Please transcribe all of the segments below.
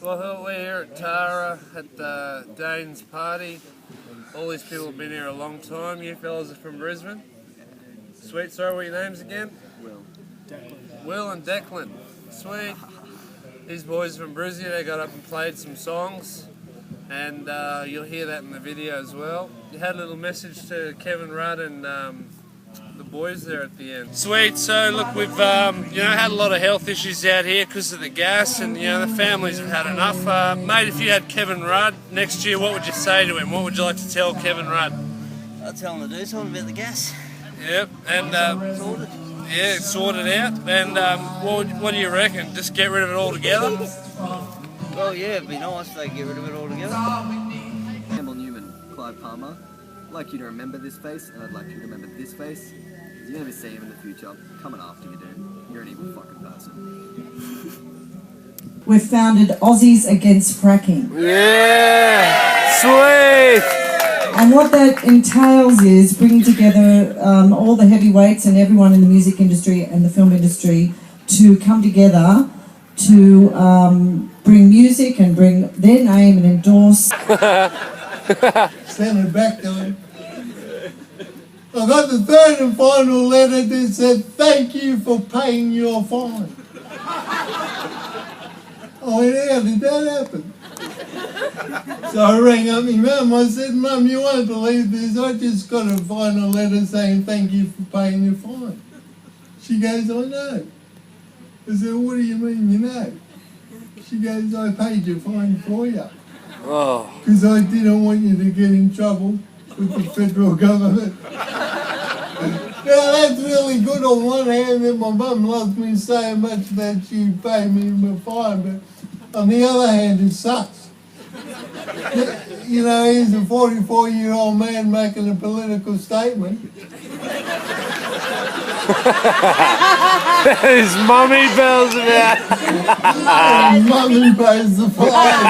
Well, we're here at Tara at Dane's party. All these people have been here a long time. You fellas are from Brisbane. Sweet, sorry, what are your names again? Will and Declan. Sweet. These boys from Brisbane, they got up and played some songs, and you'll hear that in the video as well. You had a little message to Kevin Rudd and the boys there at the end. Sweet. So look, we've had a lot of health issues out here because of the gas, and the families have had enough. Mate, if you had Kevin Rudd next year, what would you say to him? What would you like to tell Kevin Rudd? I'd tell him to do something about the gas. Yep, and Sorted. yeah, sort it out. And what do you reckon? Just get rid of it altogether? Well, yeah, it'd be nice if they get rid of it altogether. Campbell Newman, Clive Palmer. I'd like you to remember this face, and I'd like you to remember this face. You're going to see him in the future, coming after you, dude. You're an evil fucking person. We've founded Aussies Against Fracking. Yeah! Sweet! And what that entails is bringing together all the heavyweights and everyone in the music industry and the film industry to come together to bring music and bring their name and endorse. Send it back to him. I got the third and final letter that said, "Thank you for paying your fine." I went, how did that happen? So I rang up my mum. I said, "Mum, you won't believe this. I just got a final letter saying thank you for paying your fine." She goes, "I know." I said, "What do you mean you know?" She goes, "I paid your fine for you. Because I didn't want you to get in trouble with the federal government." Now that's really good on one hand that my mum loves me so much that she paid me my fine, but on the other hand it sucks. You know, he's a 44-year-old man making a political statement. His mummy bells about. And mummy pays the fine.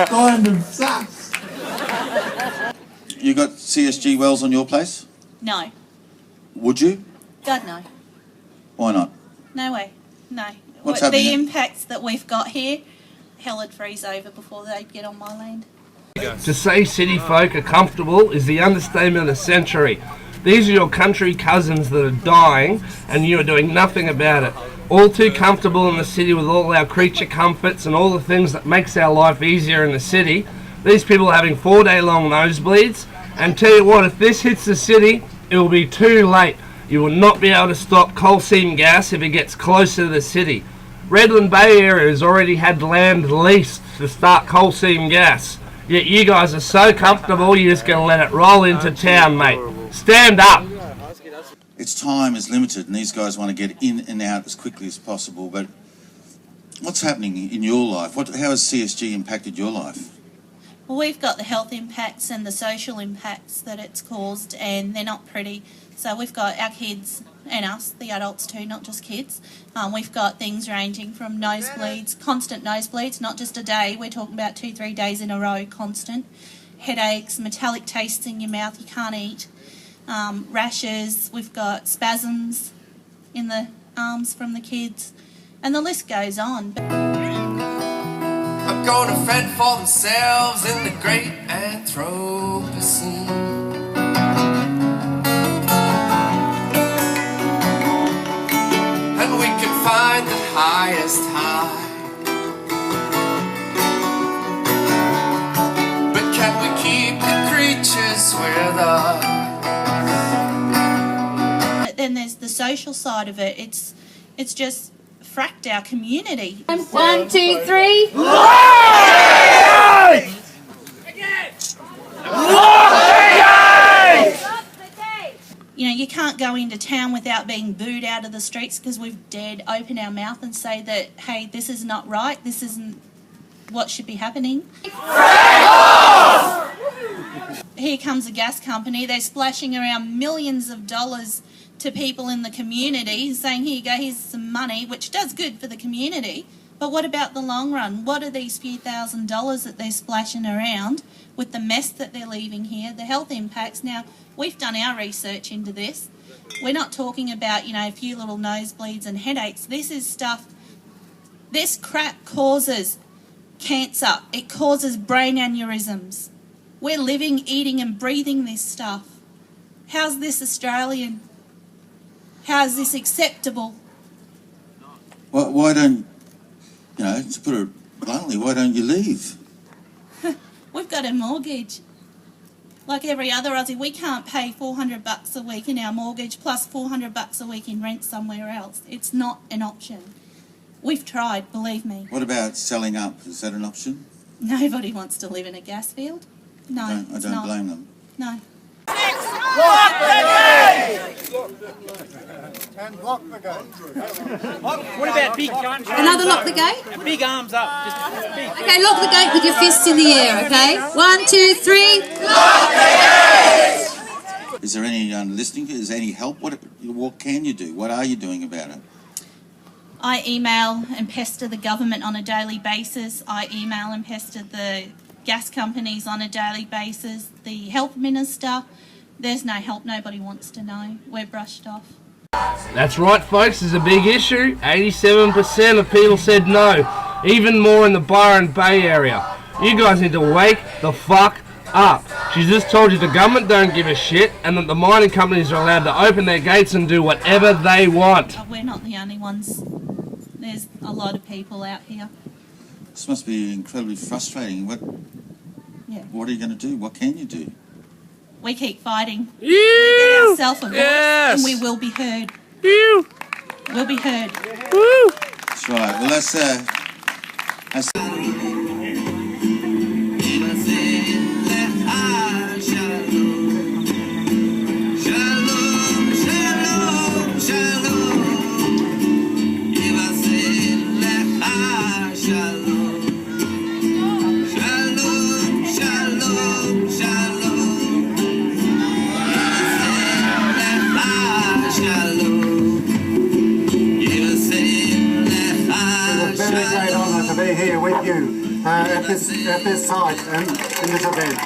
Kind of sucks. You got CSG wells on your place? No. Would you? God, no. Why not? No way. No. What's the happening? impacts that we've got here, hell would freeze over before they'd get on my land. To say city folk are comfortable is the understatement of the century. These are your country cousins that are dying and you are doing nothing about it. All too comfortable in the city with all our creature comforts and all the things that makes our life easier in the city. These people are having 4-day-long nosebleeds, and tell you what, if this hits the city, it will be too late. You will not be able to stop coal seam gas if it gets closer to the city. Redland Bay area has already had land leased to start coal seam gas. Yet you guys are so comfortable, you're just going to let it roll into town, mate. Stand up. Its time is limited and these guys want to get in and out as quickly as possible, but what's happening in your life? How has CSG impacted your life? Well, we've got the health impacts and the social impacts that it's caused, and they're not pretty. So we've got our kids and us, the adults too, not just kids. We've got things ranging from nosebleeds, constant nosebleeds, not just a day. We're talking about 2-3 days in a row, constant. Headaches, metallic tastes in your mouth, you can't eat. Rashes, we've got spasms in the arms from the kids, and the list goes on. Are gonna fend for themselves in the great Anthropocene. And we can find the highest high. But can we keep the creatures with us? But then there's the social side of it. It's just fracked our community. 1, 2, 3. You know, you can't go into town without being booed out of the streets because we've dared open our mouth and say that, hey, this is not right, this isn't what should be happening. Here comes a gas company, they're splashing around millions of dollars to people in the community, saying, here you go, here's some money, which does good for the community. But what about the long run? What are these few $1,000s that they're splashing around with the mess that they're leaving here, the health impacts? Now, we've done our research into this, We're not talking about, you know, a few little nosebleeds and headaches. This is stuff, this crap causes cancer. It causes brain aneurysms. We're living, eating and breathing this stuff. How's this Australian? How's this acceptable? Why don't, you know, to put it bluntly, why don't you leave? We've got a mortgage. Like every other Aussie, we can't pay $400 a week in our mortgage plus $400 a week in rent somewhere else. It's not an option. We've tried, believe me. What about selling up? Is that an option? Nobody wants to live in a gas field. No, I don't blame them. No. Lock the gate! And lock the gate. What about big guns? Another lock the gate? Big arms up. Just big. Okay, lock the gate with your fists in the air, okay? 1, 2, 3. Lock the gate! Is there any listening? Is there any help? What can you do? What are you doing about it? I email and pester the government on a daily basis. I email and pester the gas companies on a daily basis. The health minister, there's no help. Nobody wants to know. We're brushed off. That's right, folks, there's a big issue. 87% of people said no, even more in the Byron Bay area. You guys need to wake the fuck up. She just told you the government don't give a shit and that the mining companies are allowed to open their gates and do whatever they want. We're not the only ones. There's a lot of people out here. This must be incredibly frustrating. What are you going to do? What can you do? We keep fighting. We get ourselves a voice and we will be heard. We'll be heard. That's right. Well, that's here with you at this site and in this event.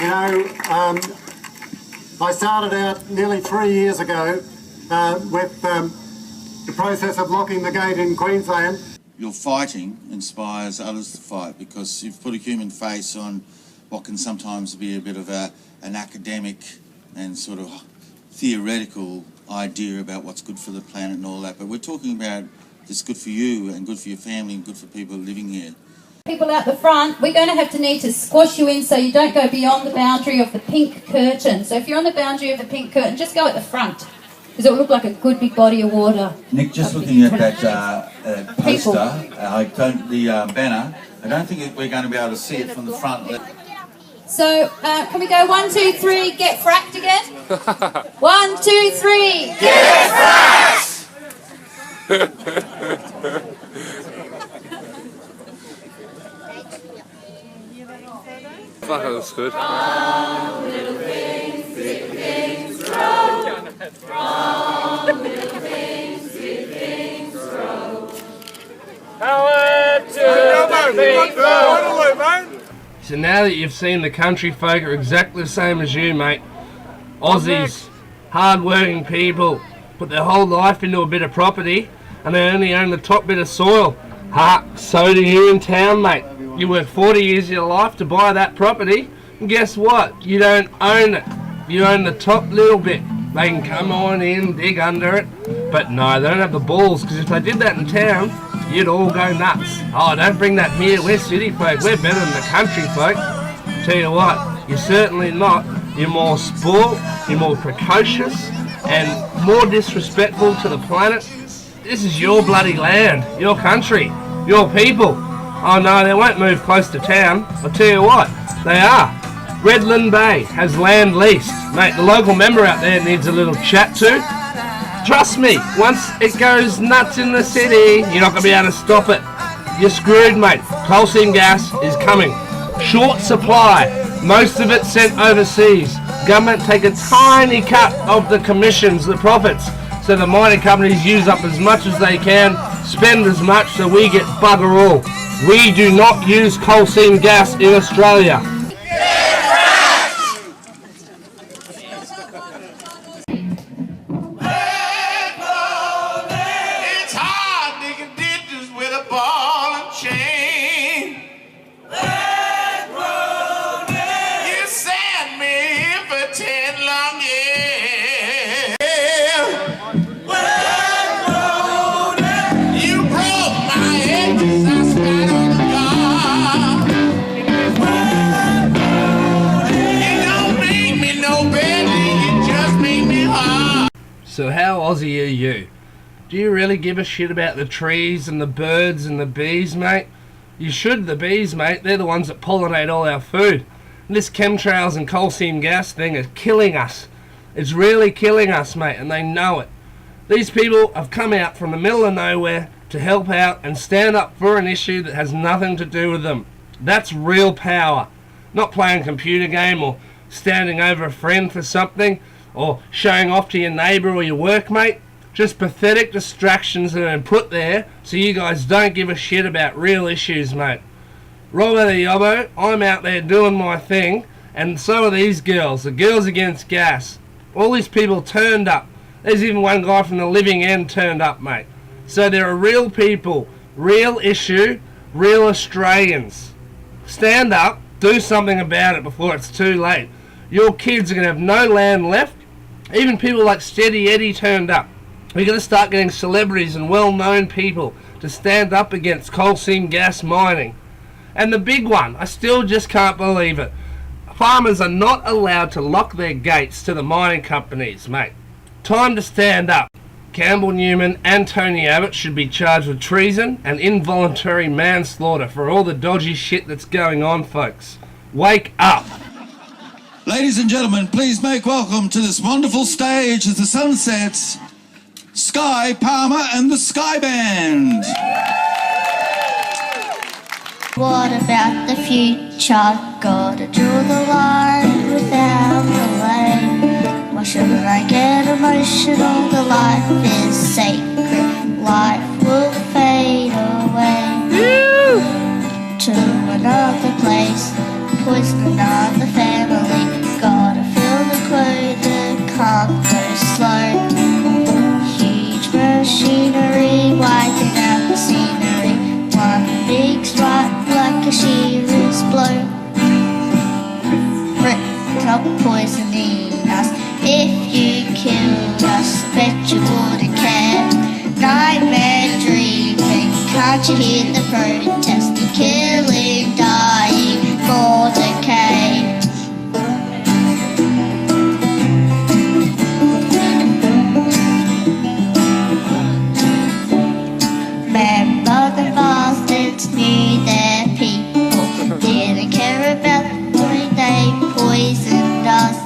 You know, I started out nearly 3 years ago with the process of locking the gate in Queensland. your fighting inspires others to fight because you've put a human face on what can sometimes be a bit of an academic and sort of theoretical idea about what's good for the planet and all that. But we're talking about it's good for you and good for your family and good for people living here. People out the front, we're going to have to need to squash you in so you don't go beyond the boundary of the pink curtain. So if you're on the boundary of the pink curtain, just go at the front because it will look like a good big body of water. Nick, just looking at that poster, the banner, I don't think we're going to be able to see it from the front. So can we go 1, 2, 3, get fracked again? 1, 2, 3, get fracked! Fuck, that looks good. From little things, big things grow. From little things, big things grow. Power to the people. So now that you've seen the country folk are exactly the same as you, mate. Aussies, hard-working people, put their whole life into a bit of property and they only own the top bit of soil. So do you in town, mate. You work 40 years of your life to buy that property, and guess what? You don't own it. You own the top little bit. They can come on in, dig under it, but no, they don't have the balls, because if they did that in town, you'd all go nuts. Oh, don't bring that here, we're city folk, we're better than the country folk. Tell you what, you're certainly not. You're more spoiled, you're more precocious, and more disrespectful to the planet. This is your bloody land, your country, your people. Oh no, they won't move close to town. I'll tell you what, they are. Redland Bay has land leased. Mate, the local member out there needs a little chat to. Trust me, once it goes nuts in the city, you're not going to be able to stop it. You're screwed, mate. Coal seam gas is coming. Short supply. Most of it sent overseas. Government take a tiny cut of the commissions, the profits, so the mining companies use up as much as they can, spend as much, so we get bugger all. We do not use coal seam gas in Australia. So how Aussie are you? Do you really give a shit about the trees and the birds and the bees, mate? You should, the bees, mate. They're the ones that pollinate all our food. And this chemtrails and coal seam gas thing is killing us. It's really killing us, mate, and they know it. These people have come out from the middle of nowhere to help out and stand up for an issue that has nothing to do with them. That's real power. Not playing a computer game or standing over a friend for something or showing off to your neighbour or your workmate. Just pathetic distractions that are put there so you guys don't give a shit about real issues, mate. Robbo the Yobbo, I'm out there doing my thing, and so are these girls, the Girls Against Gas. All these people turned up. There's even one guy from the Living End turned up, mate. So there are real people, real issue, real Australians. Stand up, do something about it before it's too late. Your kids are going to have no land left. Even people like Steady Eddie turned up. We're going to start getting celebrities and well-known people to stand up against coal seam gas mining. And the big one, I still just can't believe it. Farmers are not allowed to lock their gates to the mining companies, mate. Time to stand up. Campbell Newman and Tony Abbott should be charged with treason and involuntary manslaughter for all the dodgy shit that's going on, folks. Wake up. Ladies and gentlemen, please make welcome to this wonderful stage as the sun sets, Sky Palmer and the Sky Band. What about the future? Gotta draw the line without delay. Why shouldn't I get emotional? The life is sacred. Life will fade away to another place. Poison another family. Gotta fill the quota. Can't go slow. Huge machinery wiping out the scenery. One big stripe like a shearer's blow. Ripped up poisoning us. If you killed us, bet you wouldn't care. Nightmare dreaming, can't you hear the protesting? Killing, dying for decay. Remember the bastards knew their people, didn't care about the way they poisoned us.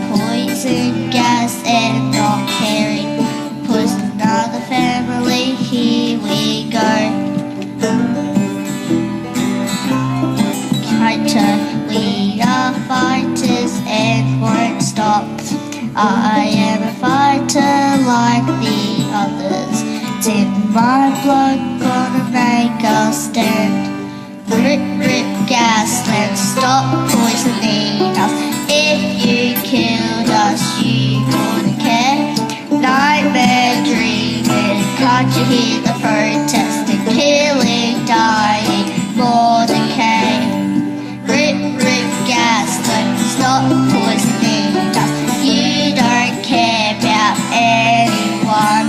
Poison gas and not caring. Poison another family, here we go. Fighter, we are fighters and won't stop. I am a fighter like the others. It's in my blood, gonna make us stand. Rip, rip, gasland, stop poisoning us. If you killed us, you wouldn't care. Nightmare dreaming, can't you hear the protesting? Killing, dying, more decay. Rip, rip, gasland, stop poisoning us. You don't care about anyone.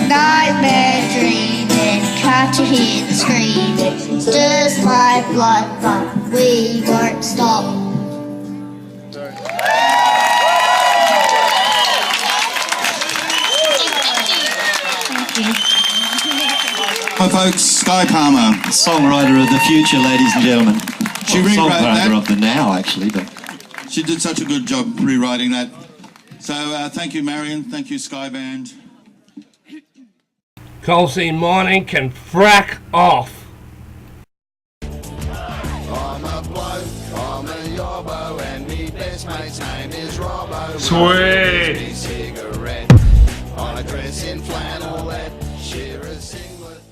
Nightmare dreaming, can't you hear the screaming? Stirs my blood, but we won't stop. Hi folks, Sky Palmer. Songwriter of the future, ladies and gentlemen. She rewrote that. Songwriter of the now, actually, but she did such a good job rewriting that. So thank you, Marion. Thank you, Sky Band. Coal seam mining can frack off. I'm a bloke, I'm a Yobbo, and me best mate's name is Robbo. Sweet.